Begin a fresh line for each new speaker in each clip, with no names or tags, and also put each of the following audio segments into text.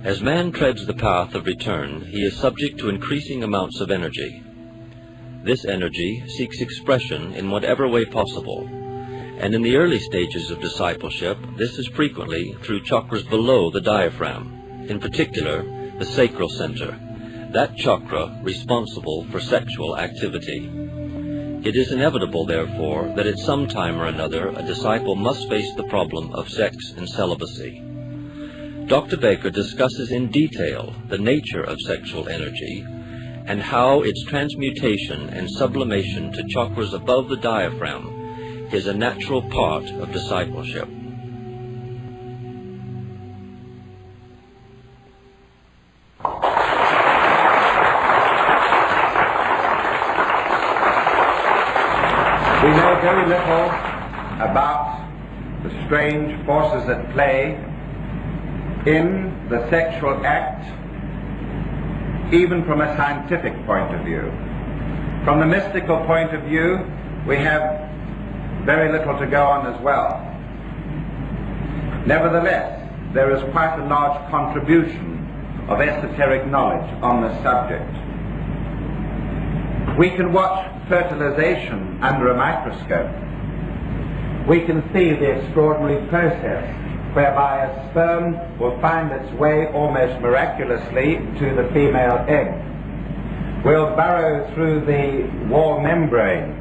As man treads the path of return, he is subject to increasing amounts of energy. This energy seeks expression in whatever way possible, and in the early stages of discipleship, this is frequently through chakras below the diaphragm, in particular the sacral center, that chakra responsible for sexual activity. It is inevitable, therefore, that at some time or another a disciple must face the problem of sex and celibacy. Dr. Baker discusses in detail the nature of sexual energy and how its transmutation and sublimation to chakras above the diaphragm is a natural part of discipleship.
We know very little about the strange forces at play in the sexual act, even from a scientific point of view. From the mystical point of view, we have very little to go on as well. Nevertheless, there is quite a large contribution of esoteric knowledge on the subject. We can watch fertilization under a microscope. We can see the extraordinary process whereby a sperm will find its way almost miraculously to the female egg, will burrow through the wall membrane,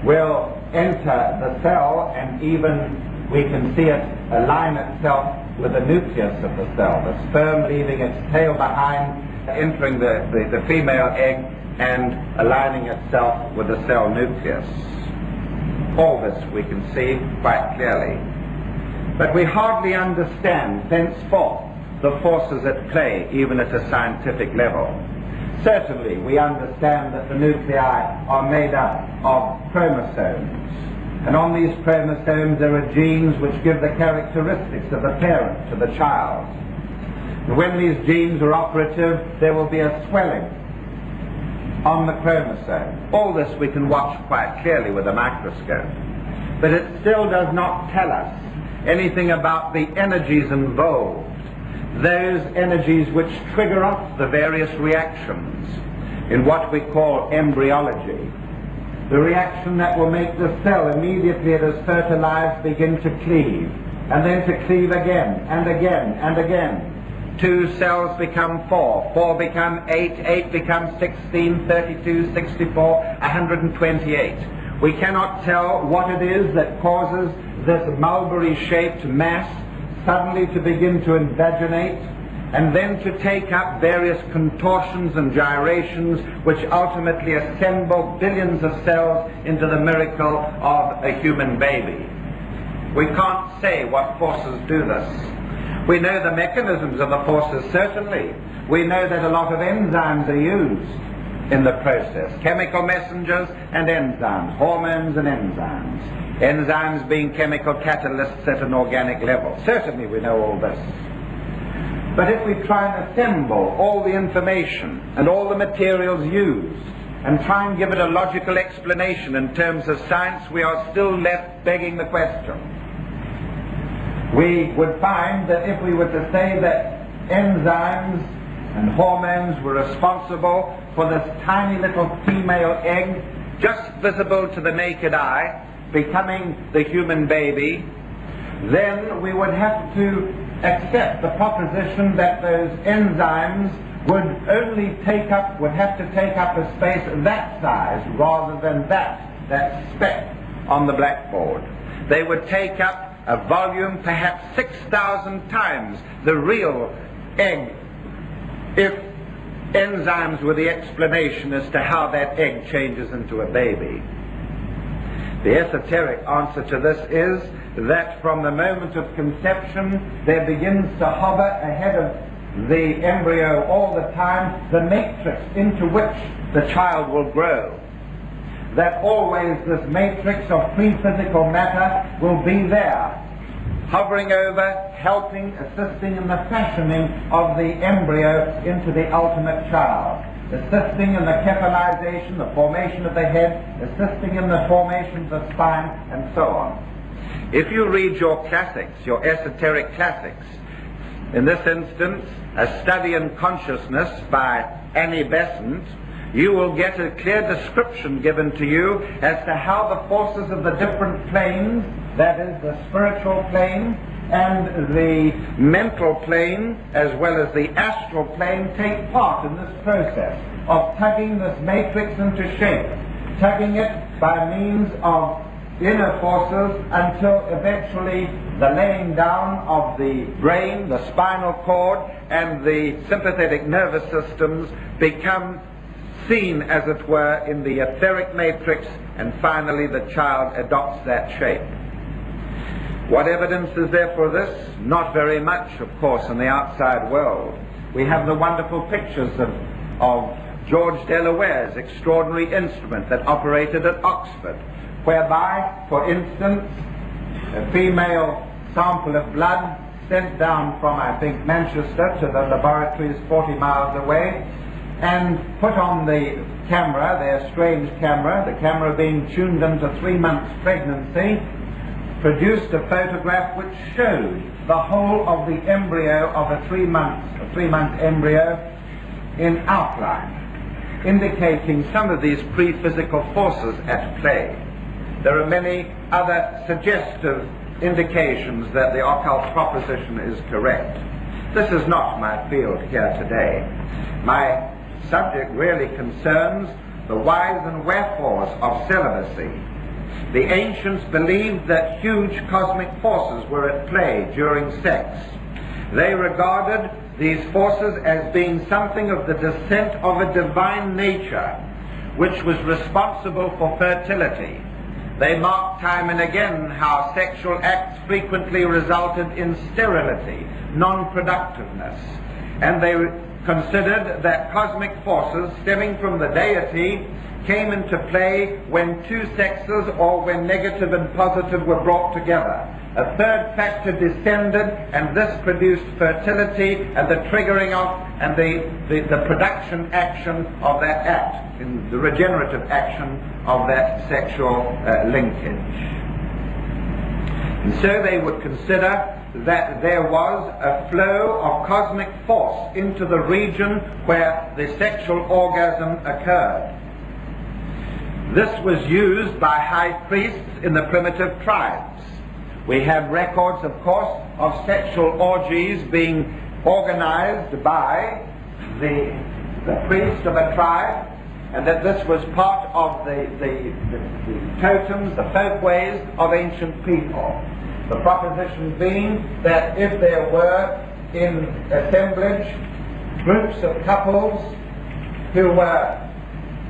will enter the cell, and even we can see it align itself with the nucleus of the cell, the sperm leaving its tail behind, entering the female egg and aligning itself with the cell nucleus. All this we can see quite clearly. But we hardly understand, thenceforth, the forces at play, even at a scientific level. Certainly, we understand that the nuclei are made up of chromosomes. And on these chromosomes there are genes which give the characteristics of the parent to the child. And when these genes are operative, there will be a swelling on the chromosome. All this we can watch quite clearly with a microscope. But it still does not tell us anything about the energies involved, those energies which trigger off the various reactions in what we call embryology. The reaction that will make the cell, immediately it is fertilized, begin to cleave, and then to cleave again, and again, and again. 2 cells become 4, 4 become 8, 8 become 16, 32, 64, 128. We cannot tell what it is that causes this mulberry-shaped mass suddenly to begin to invaginate, and then to take up various contortions and gyrations which ultimately assemble billions of cells into the miracle of a human baby. We can't say what forces do this. We know the mechanisms of the forces, certainly. We know that a lot of enzymes are used in the process. Chemical messengers and enzymes, hormones and enzymes. Enzymes being chemical catalysts at an organic level. Certainly we know all this. But if we try and assemble all the information and all the materials used and try and give it a logical explanation in terms of science, we are still left begging the question. We would find that if we were to say that enzymes and hormones were responsible for this tiny little female egg, just visible to the naked eye, becoming the human baby, then we would have to accept the proposition that those enzymes would have to take up a space that size rather than that speck on the blackboard. They would take up a volume perhaps 6,000 times the real egg, if enzymes were the explanation as to how that egg changes into a baby. The esoteric answer to this is that from the moment of conception there begins to hover ahead of the embryo all the time the matrix into which the child will grow. That always this matrix of pre-physical matter will be there, hovering over, helping, assisting in the fashioning of the embryo into the ultimate child, assisting in the cephalization, the formation of the head, assisting in the formation of the spine, and so on. If you read your classics, your esoteric classics, in this instance, A Study in Consciousness by Annie Besant, you will get a clear description given to you as to how the forces of the different planes, that is, the spiritual plane and the mental plane, as well as the astral plane, take part in this process of tugging this matrix into shape, tugging it by means of inner forces until eventually the laying down of the brain, the spinal cord, and the sympathetic nervous systems become seen, as it were, in the etheric matrix, and finally the child adopts that shape. What evidence is there for this? Not very much, of course, in the outside world. We have the wonderful pictures of George Delaware's extraordinary instrument that operated at Oxford, whereby, for instance, a female sample of blood sent down from, I think, Manchester to the laboratories 40 miles away, and put on the camera, their strange camera, the camera being tuned into 3 months' pregnancy, produced a photograph which showed the whole of the embryo of a three-month embryo in outline, indicating some of these pre-physical forces at play. There are many other suggestive indications that the occult proposition is correct. This is not my field here today. My subject really concerns the whys and wherefores of celibacy. The ancients believed that huge cosmic forces were at play during sex. They regarded these forces as being something of the descent of a divine nature, which was responsible for fertility. They marked time and again how sexual acts frequently resulted in sterility, non-productiveness, and they considered that cosmic forces stemming from the deity came into play when two sexes, or when negative and positive, were brought together. A third factor descended, and this produced fertility and the triggering of and the production action of that act, in the regenerative action of that sexual linkage. And so they would consider that there was a flow of cosmic force into the region where the sexual orgasm occurred. This was used by high priests in the primitive tribes. We have records, of course, of sexual orgies being organized by the priest of a tribe, and that this was part of the totems, the folkways of ancient people. The proposition being that if there were in assemblage groups of couples who were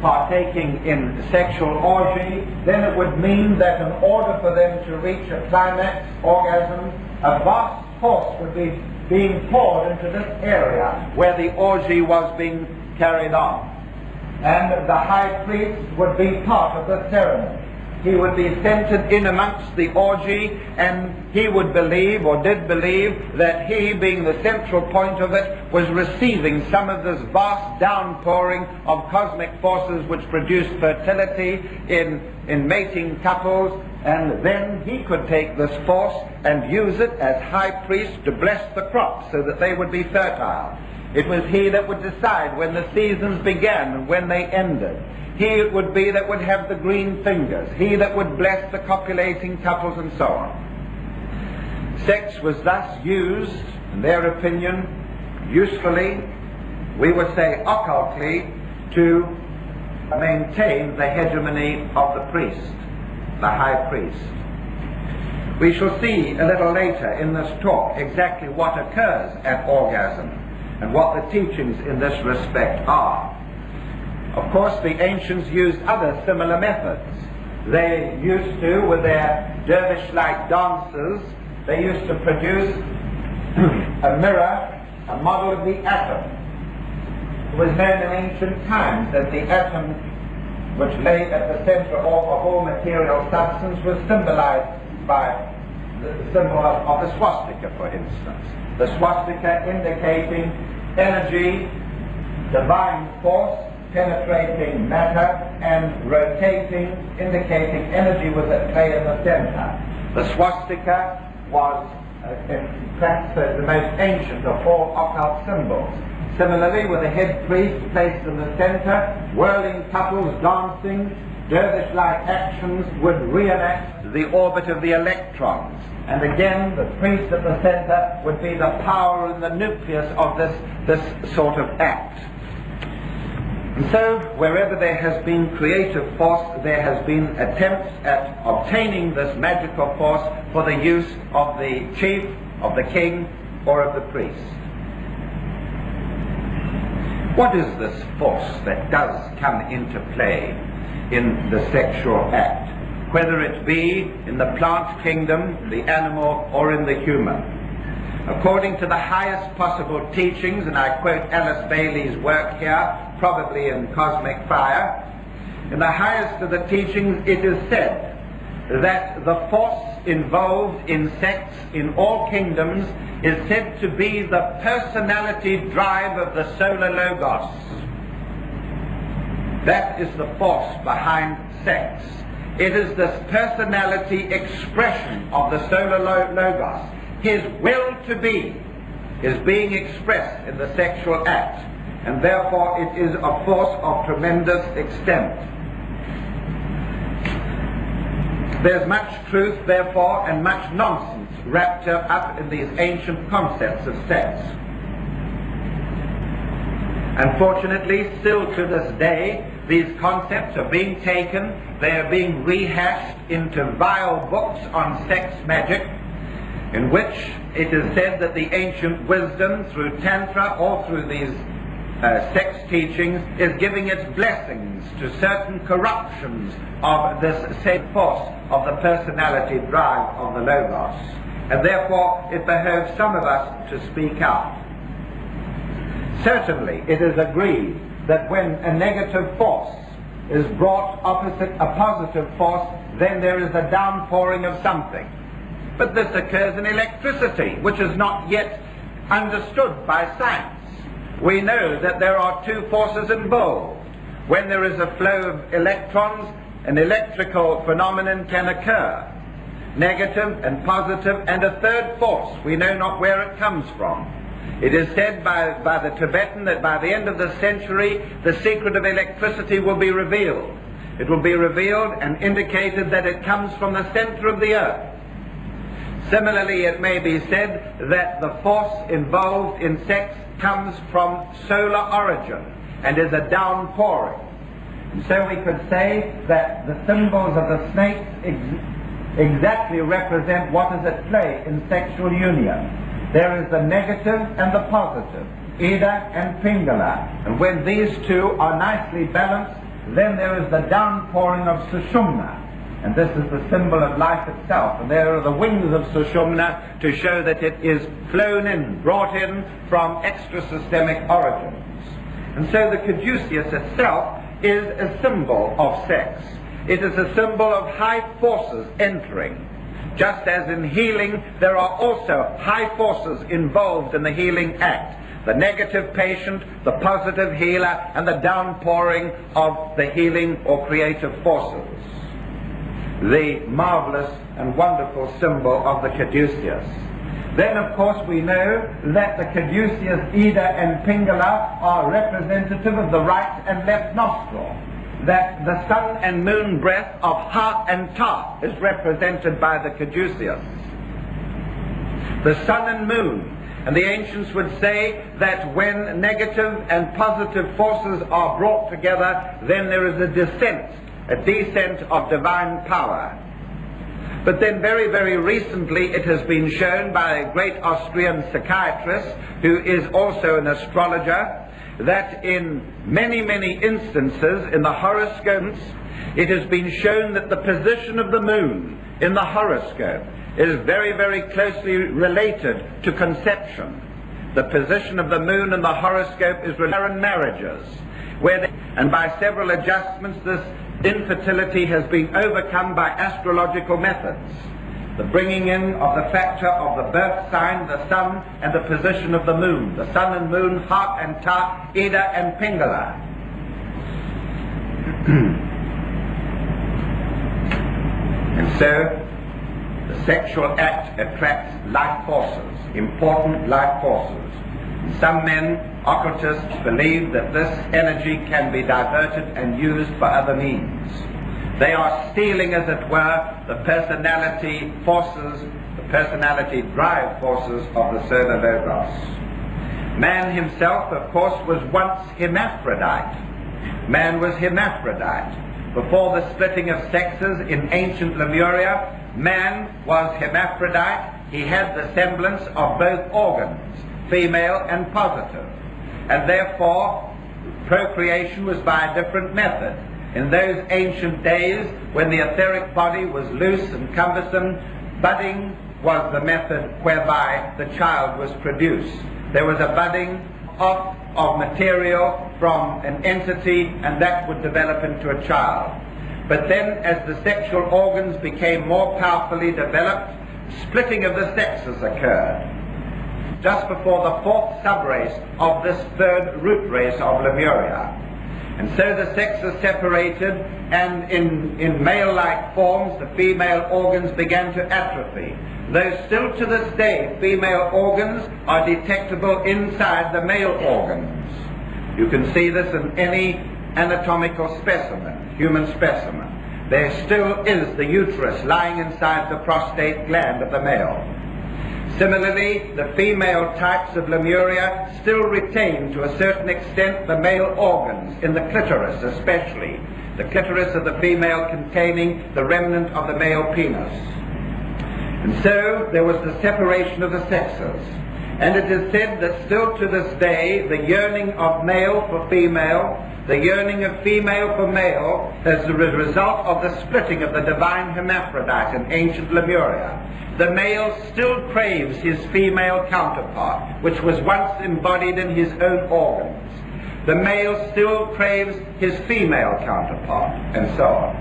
partaking in sexual orgy, then it would mean that in order for them to reach a climax orgasm, a vast force would be being poured into this area where the orgy was being carried on. And the high priest would be part of the ceremony. He would be centered in amongst the orgy, and he would believe, or did believe, that he, being the central point of it, was receiving some of this vast downpouring of cosmic forces which produced fertility in mating couples, and then he could take this force and use it as high priest to bless the crops so that they would be fertile. It was he that would decide when the seasons began and when they ended. He it would be that would have the green fingers. He that would bless the copulating couples, and so on. Sex was thus used, in their opinion, usefully, we would say occultly, to maintain the hegemony of the priest, the high priest. We shall see a little later in this talk exactly what occurs at orgasm and what the teachings in this respect are. Of course, the ancients used other similar methods. They used to, with their dervish-like dances, they used to produce a mirror, a model of the atom. It was known in ancient times that the atom, which lay at the center of all material substance, was symbolized by the symbol of the swastika, for instance. The swastika indicating energy, divine force, penetrating matter, and rotating, indicating energy was at play in the center. The swastika was perhaps the most ancient of all occult symbols. Similarly, with a head priest placed in the center, whirling couples dancing, dervish-like actions would reenact the orbit of the electrons. And again, the priest at the center would be the power and the nucleus of this sort of act. And so, wherever there has been creative force, there has been attempts at obtaining this magical force for the use of the chief, of the king, or of the priest. What is this force that does come into play in the sexual act, whether it be in the plant kingdom, the animal, or in the human? According to the highest possible teachings, and I quote Alice Bailey's work here, probably in Cosmic Fire, in the highest of the teachings it is said that the force involved in sex in all kingdoms is said to be the personality drive of the solar logos. That is the force behind sex. It is this personality expression of the solar logos. His will to be is being expressed in the sexual act, and therefore it is a force of tremendous extent. There's much truth, therefore, and much nonsense wrapped up in these ancient concepts of sex. Unfortunately, still to this day, these concepts are being taken, they are being rehashed into vile books on sex magic, in which it is said that the ancient wisdom, through Tantra or through these sex teachings, is giving its blessings to certain corruptions of this same force of the personality drive of the Logos. And therefore it behoves some of us to speak out. Certainly it is agreed that when a negative force is brought opposite a positive force, then there is a downpouring of something. But this occurs in electricity, which is not yet understood by science. We know that there are two forces involved. When there is a flow of electrons, an electrical phenomenon can occur. Negative and positive, and a third force. We know not where it comes from. It is said by the Tibetan that by the end of the century, the secret of electricity will be revealed. It will be revealed and indicated that it comes from the center of the earth. Similarly, it may be said that the force involved in sex comes from solar origin and is a downpouring. And so we could say that the symbols of the snakes exactly represent what is at play in sexual union. There is the negative and the positive, Ida and Pingala. And when these two are nicely balanced, then there is the downpouring of Sushumna. And this is the symbol of life itself. And there are the wings of Sushumna to show that it is flown in, brought in from extrasystemic origins. And so the caduceus itself is a symbol of sex. It is a symbol of high forces entering. Just as in healing, there are also high forces involved in the healing act. The negative patient, the positive healer, and the downpouring of the healing or creative forces. The marvelous and wonderful symbol of the caduceus. Then, of course, we know that the caduceus, Ida, and Pingala are representative of the right and left nostril. That the sun and moon breath of Ha and Ta is represented by the caduceus. The sun and moon. And the ancients would say that when negative and positive forces are brought together, then there is a descent of divine power. But then very, very recently it has been shown by a great Austrian psychiatrist, who is also an astrologer, that in many, many instances in the horoscopes, it has been shown that the position of the moon in the horoscope is very, very closely related to conception. The position of the moon in the horoscope is related to marriages, and by several adjustments this infertility has been overcome by astrological methods. The bringing in of the factor of the birth sign, the sun, and the position of the moon. The sun and moon, Ha and Ta, Ida and Pingala. And so, The sexual act attracts life forces, important life forces. Some men, occultists, believe that this energy can be diverted and used for other means. They are stealing, as it were, the personality forces, the personality drive forces of the solar logos. Man himself, of course, was once hermaphrodite. Man was hermaphrodite. Before the splitting of sexes in ancient Lemuria, man was hermaphrodite. He had the semblance of both organs, female and positive. And therefore, procreation was by a different method. In those ancient days, when the etheric body was loose and cumbersome, budding was the method whereby the child was produced. There was a budding off of material from an entity, and that would develop into a child. But then, as the sexual organs became more powerfully developed, splitting of the sexes occurred just before the fourth subrace of this third root race of Lemuria. And so the sexes separated, and in male-like forms, the female organs began to atrophy. Though still to this day, female organs are detectable inside the male organs. You can see this in any anatomical specimen, human specimen. There still is the uterus lying inside the prostate gland of the male. Similarly, the female types of Lemuria still retain to a certain extent the male organs, in the clitoris especially, the clitoris of the female containing the remnant of the male penis. And so there was the separation of the sexes. And it is said that still to this day, the yearning of male for female, the yearning of female for male, as a result of the splitting of the divine hermaphrodite in ancient Lemuria. The male still craves his female counterpart, which was once embodied in his own organs. The male still craves his female counterpart, and so on.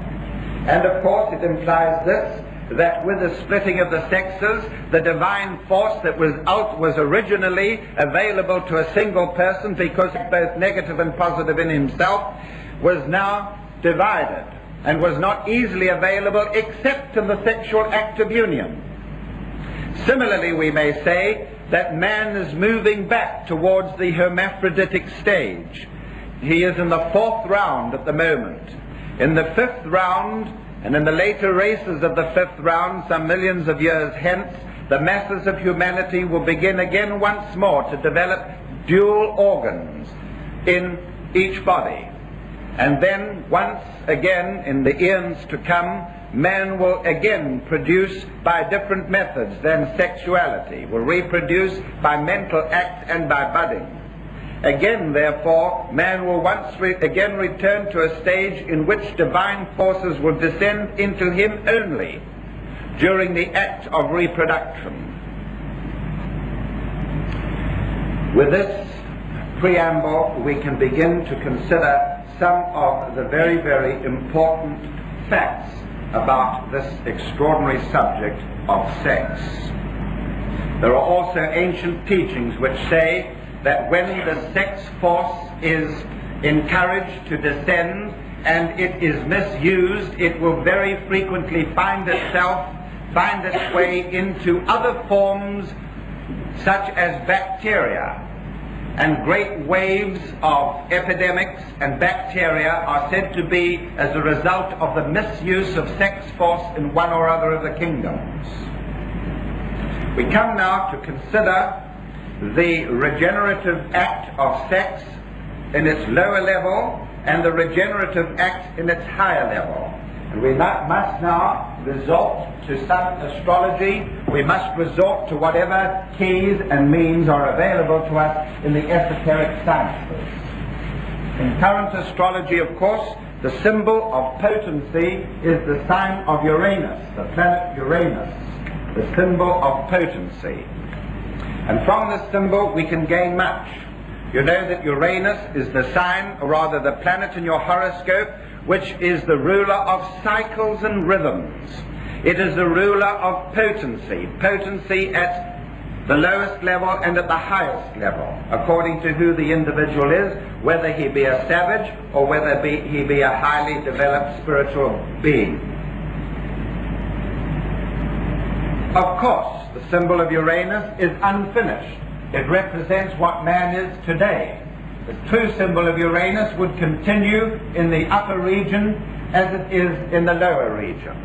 And of course it implies this, that with the splitting of the sexes, the divine force that was originally available to a single person, because both negative and positive in himself, was now divided and was not easily available except in the sexual act of union. Similarly, we may say that man is moving back towards the hermaphroditic stage. He is in the fourth round at the moment. In the fifth round, and in the later races of the fifth round, some millions of years hence, the masses of humanity will begin again once more to develop dual organs in each body. And then once again, in the eons to come, man will again produce by different methods than sexuality, will reproduce by mental act and by budding. Again, therefore, man will once again return to a stage in which divine forces will descend into him only during the act of reproduction. With this preamble, we can begin to consider some of the very, very important facts about this extraordinary subject of sex. There are also ancient teachings which say that when the sex force is encouraged to descend and it is misused, it will very frequently find its way into other forms such as bacteria. And great waves of epidemics and bacteria are said to be as a result of the misuse of sex force in one or other of the kingdoms. We come now to consider the regenerative act of sex in its lower level and the regenerative act in its higher level. And we must now resort to some astrology. We must resort to whatever keys and means are available to us in the esoteric sciences. In current astrology, of course, the symbol of potency is the sign of Uranus, the planet Uranus, the symbol of potency. And from this symbol we can gain much. You know that Uranus is the sign, or rather the planet in your horoscope, which is the ruler of cycles and rhythms. It is the ruler of potency, potency at the lowest level and at the highest level, according to who the individual is, whether he be a savage or whether he be a highly developed spiritual being. Of course, the symbol of Uranus is unfinished. It represents what man is today. The true symbol of Uranus would continue in the upper region as it is in the lower region.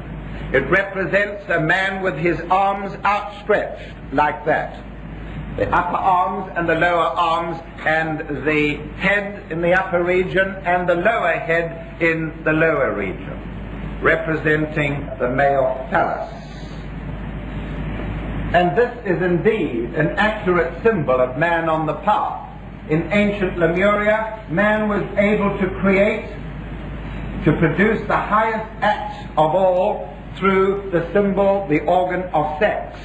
It represents a man with his arms outstretched like that. The upper arms and the lower arms, and the head in the upper region and the lower head in the lower region, representing the male phallus. And this is indeed an accurate symbol of man on the path. In ancient Lemuria, man was able to create, to produce the highest act of all through the symbol, the organ of sex.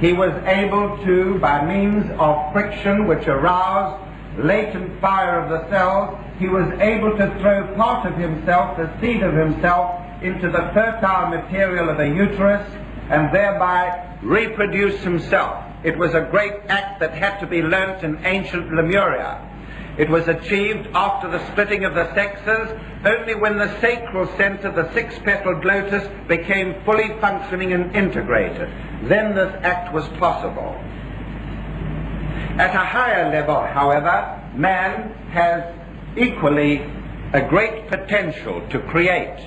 He was able to, by means of friction which aroused latent fire of the cells, he was able to throw part of himself, the seed of himself, into the fertile material of a uterus and thereby reproduce himself. It was a great act that had to be learnt in ancient Lemuria. It was achieved after the splitting of the sexes only when the sacral center, the six-petaled lotus, became fully functioning and integrated. Then this act was possible. At a higher level, however, man has equally a great potential to create.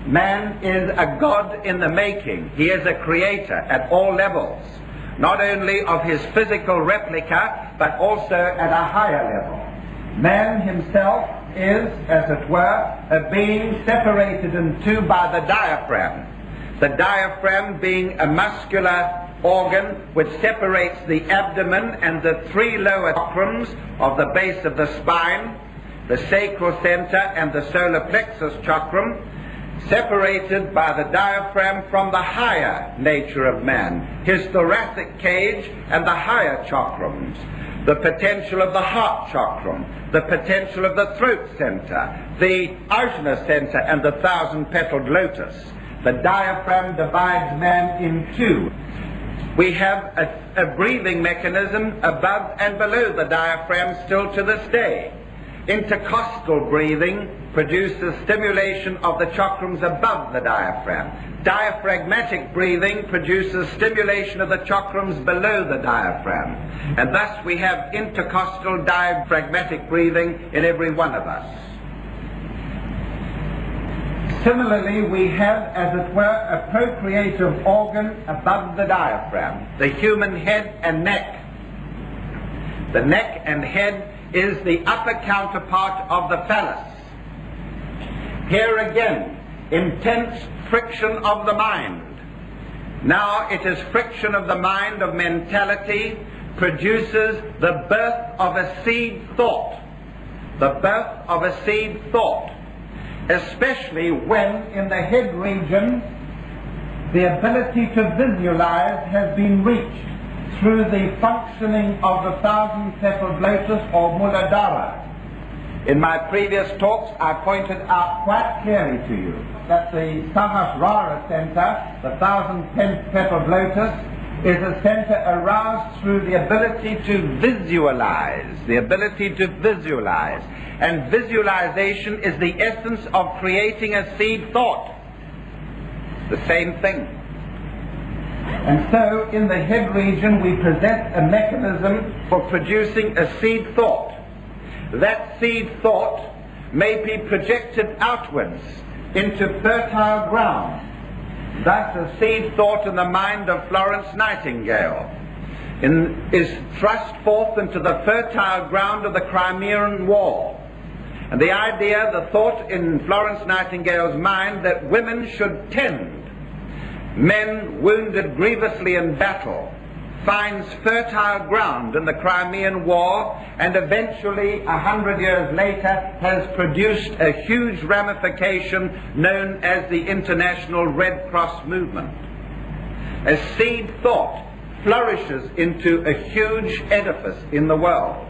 Man is a god in the making. He is a creator at all levels, not only of his physical replica, but also at a higher level. Man himself is, as it were, a being separated in two by the diaphragm. The diaphragm being a muscular organ which separates the abdomen and the three lower chakrams of the base of the spine, the sacral center and the solar plexus chakram, separated by the diaphragm from the higher nature of man, his thoracic cage and the higher chakrams, the potential of the heart chakram, the potential of the throat center, the ajna center and the thousand-petaled lotus. The diaphragm divides man in two. We have a breathing mechanism above and below the diaphragm still to this day. Intercostal breathing produces stimulation of the chakrams above the diaphragm. Diaphragmatic breathing produces stimulation of the chakrams below the diaphragm. And thus we have intercostal diaphragmatic breathing in every one of us. Similarly, we have, as it were, a procreative organ above the diaphragm, the human head and neck. The neck and head is the upper counterpart of the phallus. Here again, intense friction of the mind. Now it is friction of the mind, of mentality, produces the birth of a seed thought. The birth of a seed thought. Especially when in the head region the ability to visualize has been reached through the functioning of the thousand-petaled lotus or Muladhara. In my previous talks I pointed out quite clearly to you that the Sahasrara center, the thousand-petaled lotus, is a center aroused through the ability to visualize, and visualization is the essence of creating a seed thought. The same thing. And so in the head region we possess a mechanism for producing a seed thought. That seed thought may be projected outwards into fertile ground. Thus a seed thought in the mind of Florence Nightingale is thrust forth into the fertile ground of the Crimean War. And the idea, the thought in Florence Nightingale's mind that women should tend men wounded grievously in battle finds fertile ground in the Crimean War, and eventually, 100 years later, has produced a huge ramification known as the International Red Cross Movement. A seed thought flourishes into a huge edifice in the world.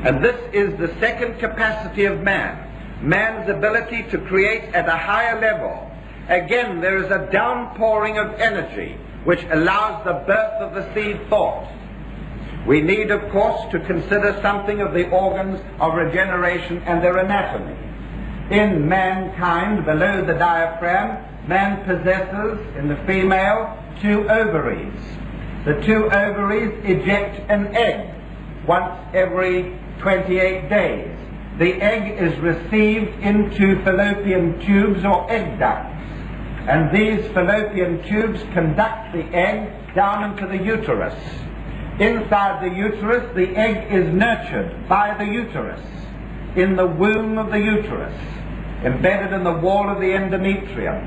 And this is the second capacity of man, man's ability to create at a higher level. Again, there is a downpouring of energy which allows the birth of the seed thought. We need, of course, to consider something of the organs of regeneration and their anatomy. In mankind, below the diaphragm, man possesses, in the female, two ovaries. The two ovaries eject an egg once every 28 days. The egg is received into fallopian tubes or egg ducts, and these fallopian tubes conduct the egg down into the uterus. Inside the uterus, the egg is nurtured by the uterus, in the womb of the uterus, embedded in the wall of the endometrium.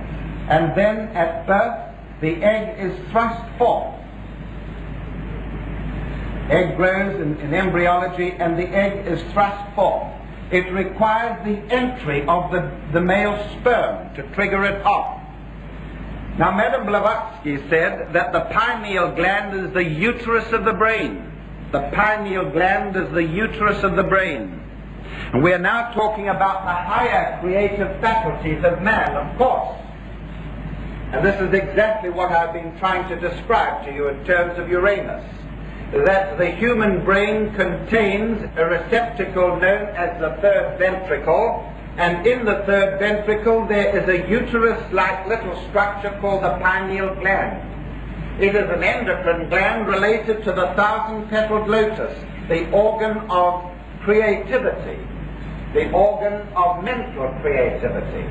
And then at birth, the egg is thrust forth. Egg grows in embryology, and the egg is thrust forth. It requires the entry of the male sperm to trigger it off. Now, Madame Blavatsky said that the pineal gland is the uterus of the brain. The pineal gland is the uterus of the brain. And we are now talking about the higher creative faculties of man, of course. And this is exactly what I've been trying to describe to you in terms of Uranus. That the human brain contains a receptacle known as the third ventricle, and in the third ventricle there is a uterus-like little structure called the pineal gland. It is an endocrine gland related to the thousand-petaled lotus, the organ of creativity, the organ of mental creativity.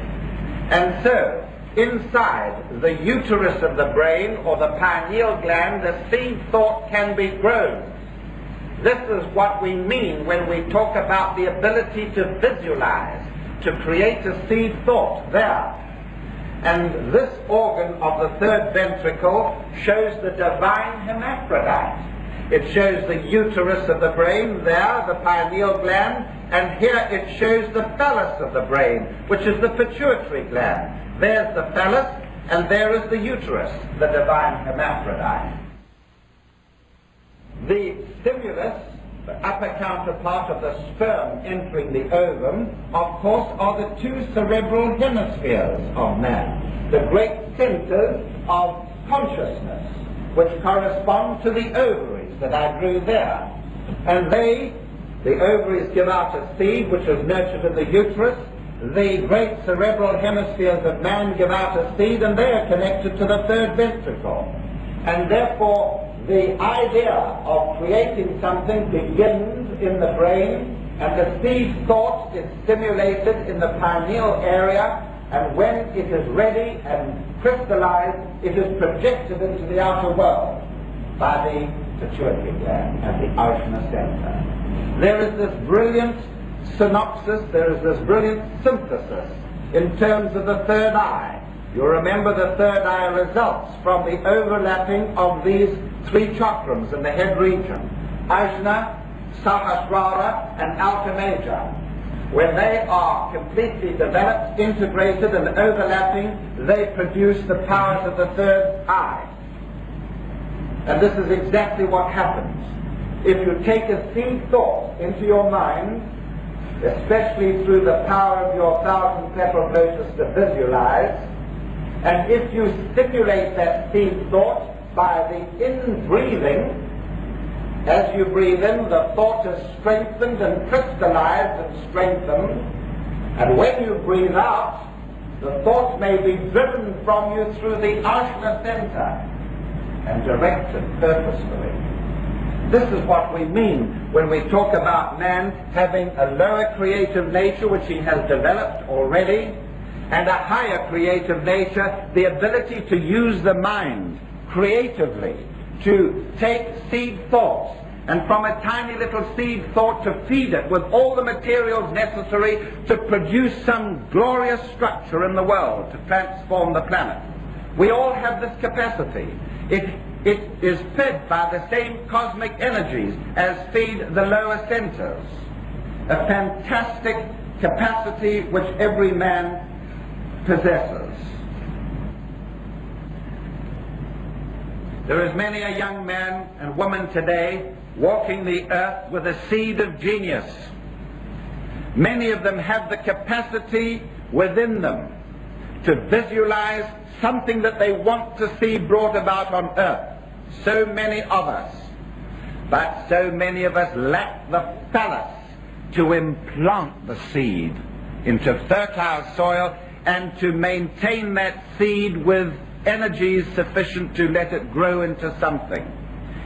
And so, inside the uterus of the brain, or the pineal gland, the seed thought can be grown. This is what we mean when we talk about the ability to visualize, to create a seed thought there. And this organ of the third ventricle shows the divine hermaphrodite. It shows the uterus of the brain there, the pineal gland, and here it shows the phallus of the brain, which is the pituitary gland. There's the phallus, and there is the uterus, the divine hermaphrodite. The stimulus, the upper counterpart of the sperm entering the ovum, of course, are the two cerebral hemispheres of man, the great centers of consciousness, which correspond to the ovaries that I drew there. And the ovaries give out a seed which is nurtured in the uterus. The great cerebral hemispheres of man give out a seed, and they are connected to the third ventricle. And therefore, the idea of creating something begins in the brain, and the seed thought is stimulated in the pineal area, and when it is ready and crystallized, it is projected into the outer world by the pituitary gland and the Ajna center. There is this brilliant synopsis, there is this brilliant synthesis in terms of the third eye. You remember the third eye results from the overlapping of these three chakrams in the head region, Ajna, Sahasrara, and Alta Major. When they are completely developed, integrated, and overlapping, they produce the powers of the third eye. And this is exactly what happens. If you take a seed thought into your mind, especially through the power of your thousand-petaled lotus to visualize, and if you stimulate that seed thought by the in-breathing, as you breathe in, the thought is strengthened and crystallized and strengthened, and when you breathe out, the thought may be driven from you through the Ajna center and directed purposefully. This is what we mean when we talk about man having a lower creative nature which he has developed already, and a higher creative nature, the ability to use the mind creatively, to take seed thoughts, and from a tiny little seed thought to feed it with all the materials necessary to produce some glorious structure in the world, to transform the planet. We all have this capacity. It is fed by the same cosmic energies as feed the lower centers. A fantastic capacity which every man possesses. There is many a young man and woman today walking the earth with a seed of genius. Many of them have the capacity within them to visualize something that they want to see brought about on earth. So many of us. But so many of us lack the phallus to implant the seed into fertile soil and to maintain that seed with energies sufficient to let it grow into something.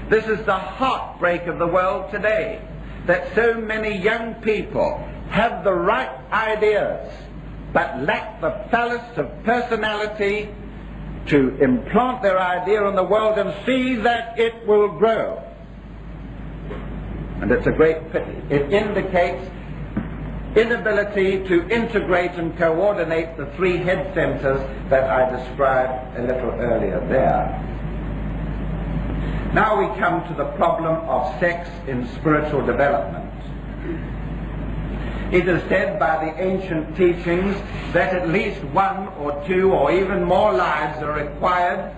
This is the heartbreak of the world today, that so many young people have the right ideas but lack the phallus of personality to implant their idea in the world and see that it will grow. And it's a great pity. It indicates inability to integrate and coordinate the three head centers that I described a little earlier there. Now we come to the problem of sex in spiritual development. It is said by the ancient teachings that at least one or two or even more lives are required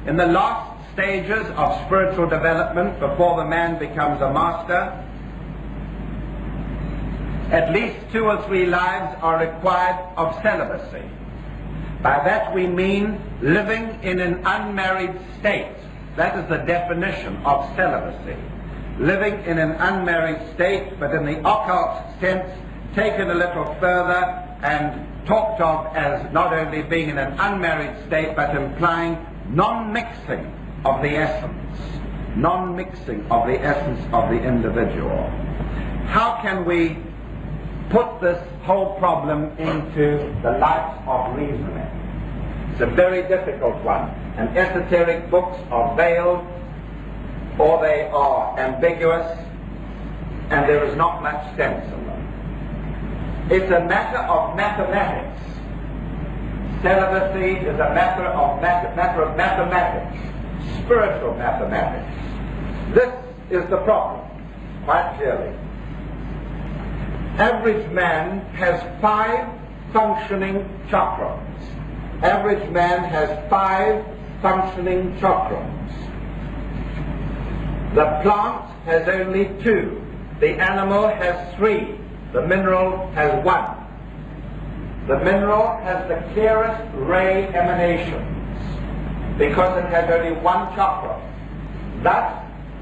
in the last stages of spiritual development before the man becomes a master. At least 2 or 3 lives are required of celibacy. By that we mean living in an unmarried state. That is the definition of celibacy. Living in an unmarried state, but in the occult sense, taken a little further and talked of as not only being in an unmarried state, but implying non-mixing of the essence. Non-mixing of the essence of the individual. How can we put this whole problem into the light of reasoning? It's a very difficult one. And esoteric books are veiled, or they are ambiguous, and there is not much sense in them. It's a matter of mathematics. Celibacy is a matter of mathematics, spiritual mathematics. This is the problem, quite clearly. Average man has 5 functioning chakras. Average man has 5 functioning chakras. The plant has only 2. The animal has 3. The mineral has 1. The mineral has the clearest ray emanations because it has only 1 chakra. Thus,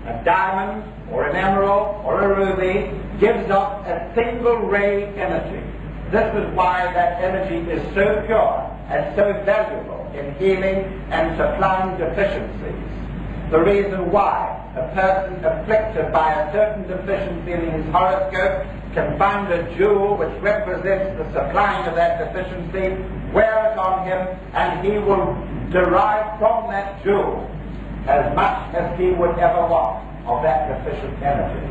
a diamond or an emerald or a ruby gives off a single ray energy. This is why that energy is so pure and so valuable in healing and supplying deficiencies. The reason why a person afflicted by a certain deficiency in his horoscope can find a jewel which represents the supplying of that deficiency, wear it on him, and he will derive from that jewel as much as he would ever want of that deficient energy.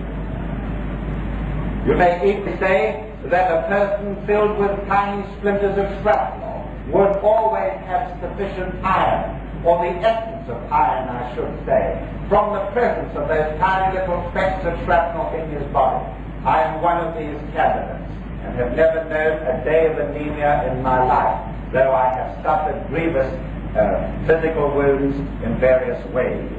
You may even say that a person filled with tiny splinters of shrapnel would always have sufficient iron, or the essence of iron, I should say, from the presence of those tiny little specks of shrapnel in his body. I am one of these candidates, and have never known a day of anemia in my life, though I have suffered grievous physical wounds in various ways.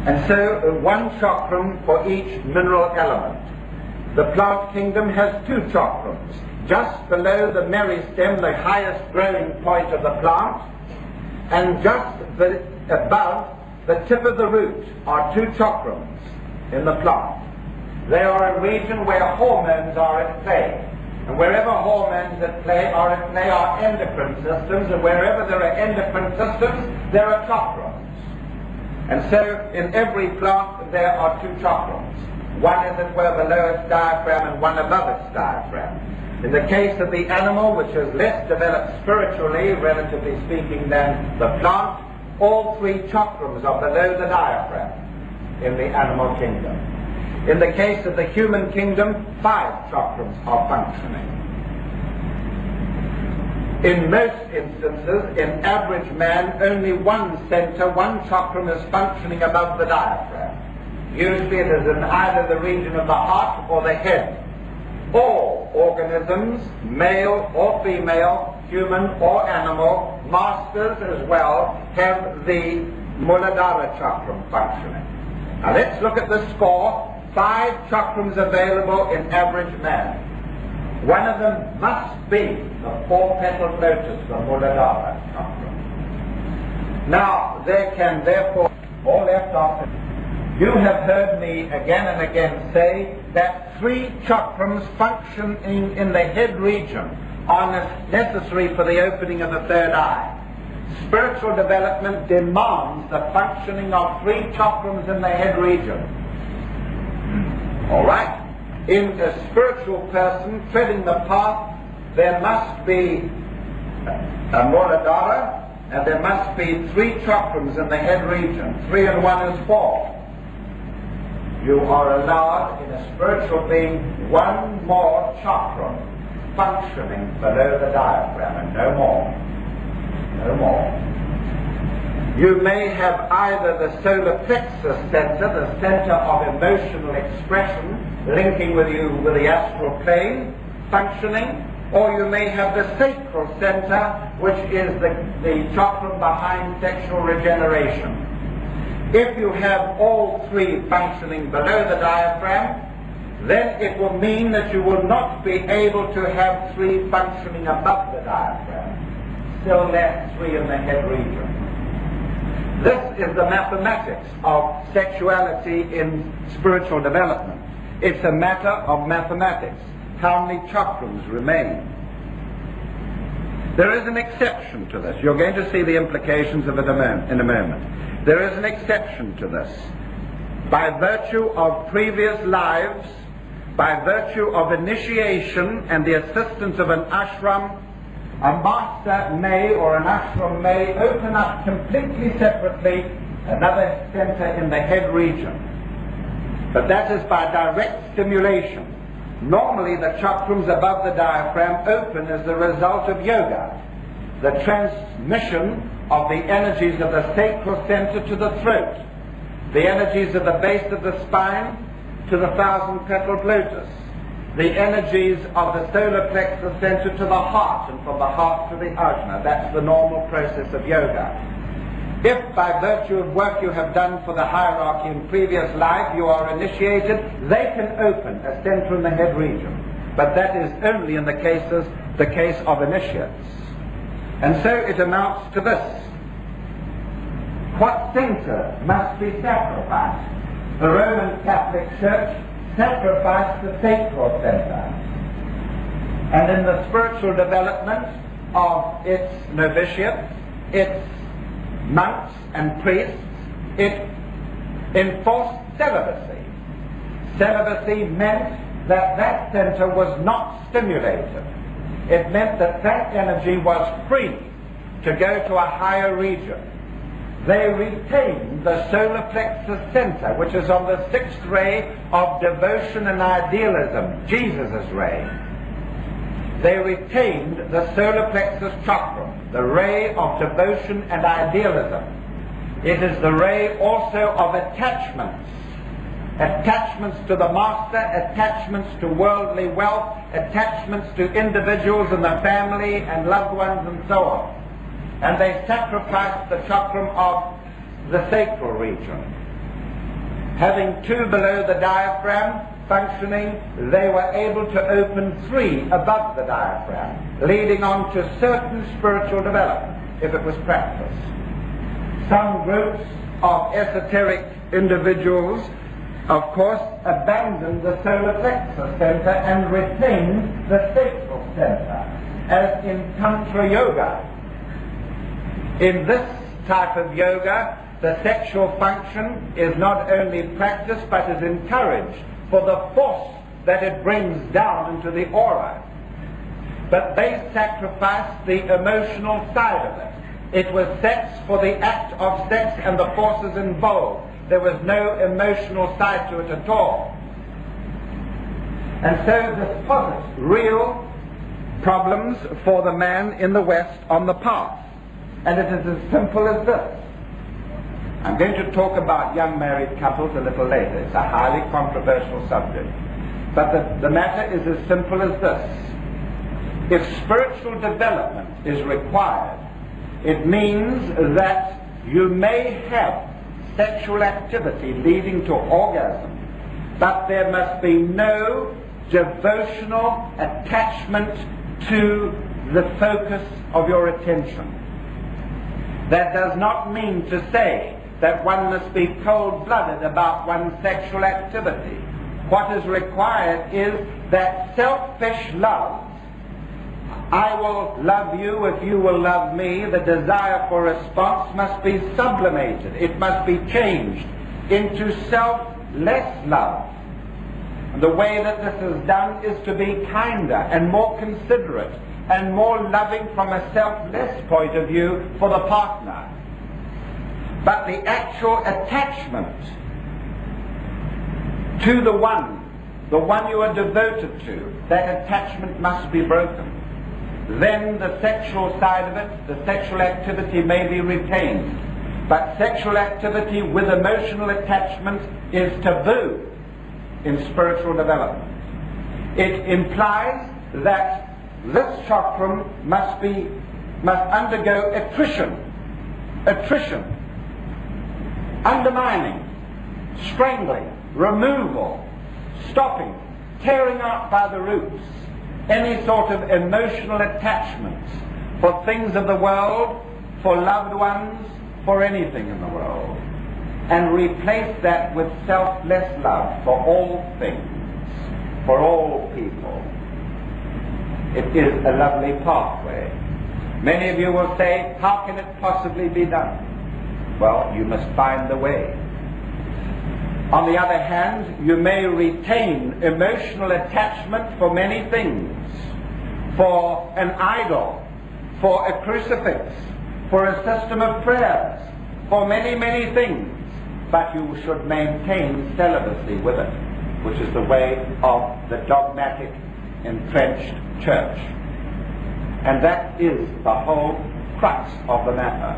And so 1 chakram for each mineral element. The plant kingdom has 2 chakrams. Just below the meristem, the highest growing point of the plant, and just above the tip of the root are 2 chakrams in the plant. They are a region where hormones are at play. And wherever hormones are at play are endocrine systems, and wherever there are endocrine systems, there are chakras. And so in every plant there are 2 chakras. One, as it were, below its diaphragm and one above its diaphragm. In the case of the animal, which is less developed spiritually, relatively speaking, than the plant, all 3 chakrams are below the diaphragm in the animal kingdom. In the case of the human kingdom, 5 chakrams are functioning. In most instances, in average man, only 1 center, 1 chakram is functioning above the diaphragm. Usually it is in either the region of the heart or the head. All organisms, male or female, human or animal, masters as well, have the Muladhara chakram functioning. Now let's look at the score. 5 chakrams available in average man. One of them must be the 4-petaled lotus, the Muladhara chakra. Now, there can therefore, all left off. You have heard me again and again say that 3 chakrams functioning in the head region are necessary for the opening of the 3rd eye. Spiritual development demands the functioning of 3 chakrams in the head region. All right? In a spiritual person treading the path, there must be a Muladhara, and there must be 3 chakrams in the head region. 3 and 1 is 4. You are allowed in a spiritual being 1 more chakra functioning below the diaphragm, and no more. No more. You may have either the solar plexus center, the center of emotional expression, linking with you with the astral plane, functioning, or you may have the sacral center, which is the chakra behind sexual regeneration. If you have all 3 functioning below the diaphragm, then it will mean that you will not be able to have 3 functioning above the diaphragm. Still left 3 in the head region. This is the mathematics of sexuality in spiritual development. It's a matter of mathematics. How many chakrams remain? There is an exception to this. You're going to see the implications of it in a moment. There is an exception to this. By virtue of previous lives, by virtue of initiation and the assistance of an ashram, a master may, or an ashram may, open up completely separately another center in the head region. But that is by direct stimulation. Normally the chakrams above the diaphragm open as the result of yoga, the transmission of the energies of the sacral center to the throat, the energies of the base of the spine to the 1,000-petaled lotus, the energies of the solar plexus center to the heart, and from the heart to the ajna. That's the normal process of yoga. If by virtue of work you have done for the hierarchy in previous life you are initiated, they can open a center in the head region. But that is only in the case of initiates. And so it amounts to this. What center must be sacrificed? The Roman Catholic Church sacrificed the sacral center. And in the spiritual development of its novitiate, its monks and priests, it enforced celibacy. Celibacy meant that that center was not stimulated. It meant that that energy was free to go to a higher region. They retained the solar plexus center, which is on the 6th ray of devotion and idealism, Jesus' ray. They retained the solar plexus chakra, the ray of devotion and idealism. It is the ray also of attachments. Attachments to the master, attachments to worldly wealth, attachments to individuals and the family and loved ones and so on. And they sacrificed the chakram of the sacral region. Having 2 below the diaphragm functioning, they were able to open 3 above the diaphragm, leading on to certain spiritual development, if it was practiced. Some groups of esoteric individuals, of course, abandoned the solar plexus center and retained the sacral center, as in Tantra Yoga. In this type of yoga, the sexual function is not only practiced but is encouraged for the force that it brings down into the aura. But they sacrificed the emotional side of it. It was sex for the act of sex and the forces involved. There was no emotional side to it at all. And so this posits real problems for the man in the West on the path. And it is as simple as this. I'm going to talk about young married couples a little later. It's a highly controversial subject. But the matter is as simple as this. If spiritual development is required, it means that you may have sexual activity leading to orgasm, but there must be no devotional attachment to the focus of your attention. That does not mean to say that one must be cold-blooded about one's sexual activity. What is required is that selfish love I will love you if you will love me. The desire for response must be sublimated. It must be changed into selfless love. And the way that this is done is to be kinder and more considerate and more loving from a selfless point of view for the partner. But the actual attachment to the one you are devoted to, that attachment must be broken. Then the sexual side of it, the sexual activity may be retained. But sexual activity with emotional attachment is taboo in spiritual development. It implies that this chakra must undergo attrition, undermining, strangling, removal, stopping, tearing out by the roots any sort of emotional attachment for things of the world, for loved ones, for anything in the world, and replace that with selfless love for all things, for all people. It is a lovely pathway. Many of you will say, how can it possibly be done? Well, you must find the way. On the other hand, you may retain emotional attachment for many things, for an idol, for a crucifix, for a system of prayers, for many, many things, but you should maintain celibacy with it, which is the way of the dogmatic, entrenched church. And that is the whole crux of the matter.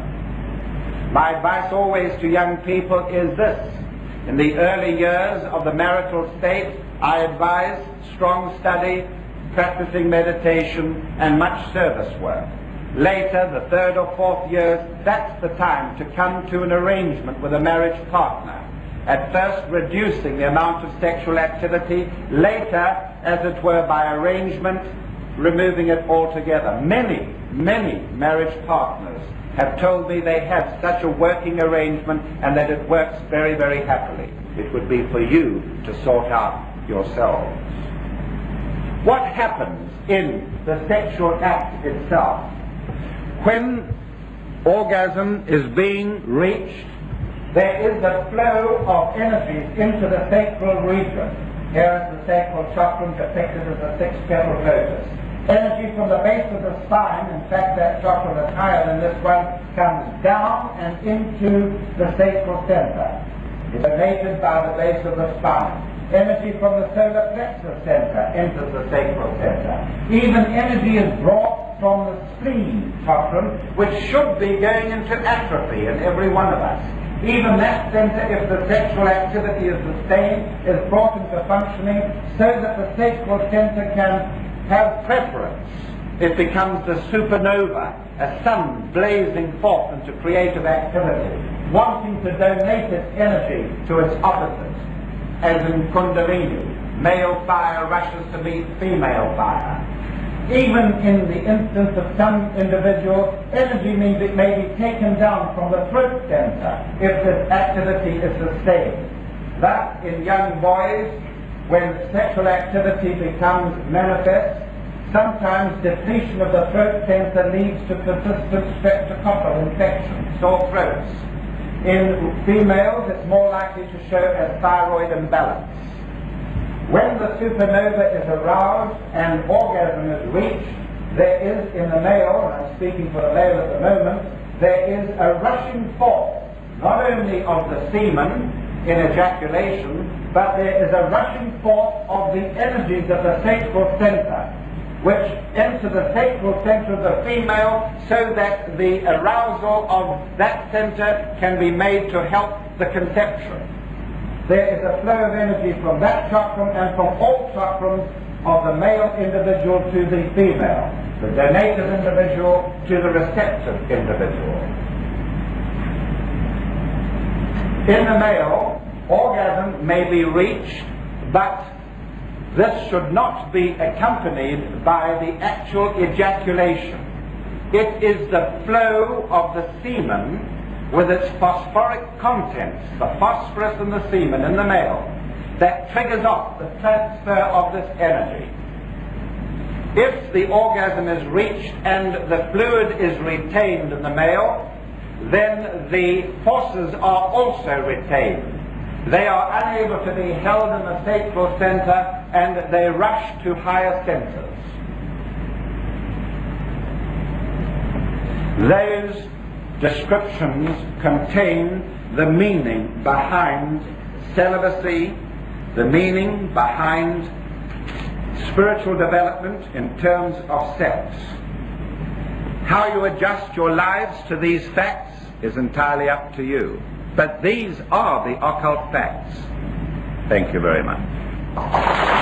My advice always to young people is this. In the early years of the marital state, I advise strong study, practicing meditation, and much service work. Later, the third or fourth years, that's the time to come to an arrangement with a marriage partner. At first, reducing the amount of sexual activity. Later, as it were by arrangement, removing it altogether. Many, many marriage partners have told me they have such a working arrangement and that it works very, very happily. It would be for you to sort out yourselves. What happens in the sexual act itself? When orgasm is being reached, there is a flow of energies into the sacral region. Here is the sacral chakra depicted as a six-petal lotus. Energy from the base of the spine, in fact that chakra is higher than this one, comes down and into the sacral center. It's donated by the base of the spine. Energy from the solar plexus center enters the sacral center. Even energy is brought from the spleen chakra, which should be going into atrophy in every one of us. Even that center, if the sexual activity is sustained, is brought into functioning so that the sacral center can have preference. It becomes the supernova, a sun blazing forth into creative activity, wanting to donate its energy to its opposite, as in Kundalini. Male fire rushes to meet female fire. Even in the instance of some individuals, energy may be taken down from the throat center if this activity is sustained. Thus, in young boys, when sexual activity becomes manifest, sometimes depletion of the throat center leads to persistent streptococcal infection, sore throats. In females, it's more likely to show as thyroid imbalance. When the supernova is aroused and orgasm is reached, there is in the male, and I'm speaking for the male at the moment, there is a rushing forth, not only of the semen in ejaculation, but there is a rushing forth of the energies of the sacral center, which enter the sacral center of the female so that the arousal of that center can be made to help the conception. There is a flow of energy from that chakra and from all chakrams of the male individual to the female, the donative individual to the receptive individual. In the male, orgasm may be reached, but this should not be accompanied by the actual ejaculation. It is the flow of the semen with its phosphoric contents, the phosphorus in the semen in the male, that triggers off the transfer of this energy. If the orgasm is reached and the fluid is retained in the male, then the forces are also retained. They are unable to be held in the sacral center, and they rush to higher centers. Those descriptions contain the meaning behind celibacy, the meaning behind spiritual development in terms of sex. How you adjust your lives to these facts is entirely up to you. But these are the occult facts. Thank you very much.